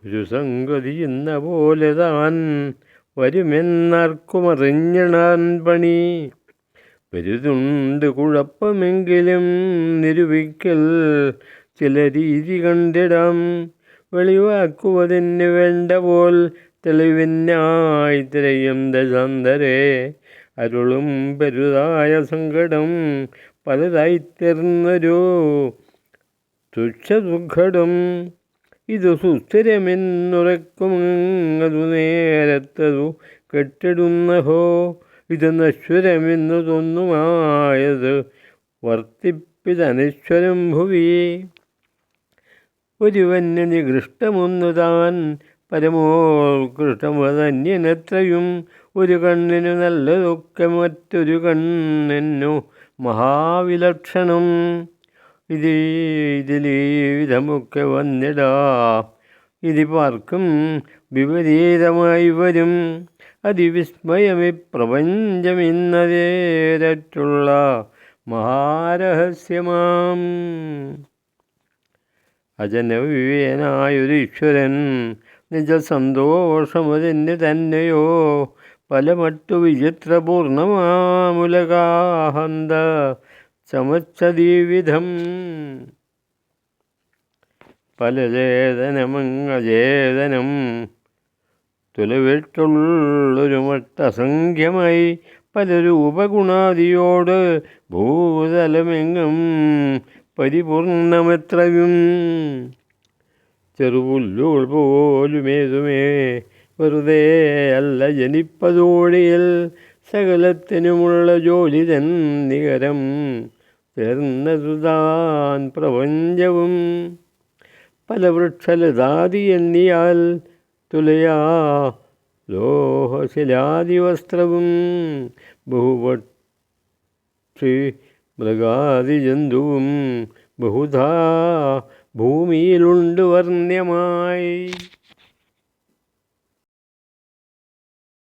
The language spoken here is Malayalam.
ഒരു സംഗതി എന്ന പോലെ താൻ വരുമെന്നാർക്കുമറിഞ്ഞിടാൻ പണി വരുതുണ്ട് കുഴപ്പമെങ്കിലും നിരൂപിക്കൽ ചില രീതി കണ്ടിടാം. വെളിവാക്കുവതിന് വേണ്ട പോൽ തെളിവിനായി തിരയും ദശാന്തരെ അരുളും പെരുതായ സങ്കടം പലതായിത്തീർന്നൊരു തുച്ഛദുഃഖടം. ഇത് സുസ്ഥിരമെന്നുറക്കുമതു നേരത്തതു കെട്ടിടുന്നഹോ. ഇത് നശ്വരമെന്നു തോന്നുമായത് വർത്തിപ്പിതനശ്വരം ഭുവി. ഒരുവന് നികൃഷ്ടമൊന്നു താൻ പരമോത്കൃഷ്ടമതന്യനത്രയും. ഒരു കണ്ണിനു നല്ലതൊക്കെ മറ്റൊരു കണ്ണിനു മഹാവിലക്ഷണം. ഇതിലീ വിധമൊക്കെ വന്നിടാം. ഇത് പാർക്കും വിപരീതമായി വരും. അതിവിസ്മയമി പ്രപഞ്ചമെന്നതേരറ്റുള്ള മഹാരഹസ്യമാം. അജനവ്യനായൊരീശ്വരൻ നിജസന്തോഷമതിന് തന്നെയോ പലമട്ടു വിചിത്രപൂർണമാമുലകാഹന്ത ചമച്ചതീവിധം. പലചേതനമങ്ങചേതനം തുലവിട്ടുള്ളൊരു മട്ടസംഖ്യമായി പല രൂപഗുണാദിയോട് ഭൂതലമെങ്ങും പരിപൂർണമെത്രയും. ചെറുപുല്ലുകൾ പോലുമേതുമേ വെറുതെ അല്ല ജനിപ്പതോടിയിൽ സകലത്തിനുമുള്ള ജോലി തൻ നികരം ചേർന്നതു താൻ പ്രപഞ്ചവും. പല വൃക്ഷലതാദി എണ്ണിയാൽ തുലയാ ലോഹശിലാദിവസ്ത്രവും. ബഹുപക്ഷി മൃഗാദി ജന്തുവും ബഹുധാ ഭൂമിയിലുണ്ട് വർണ്ണ്യമായി.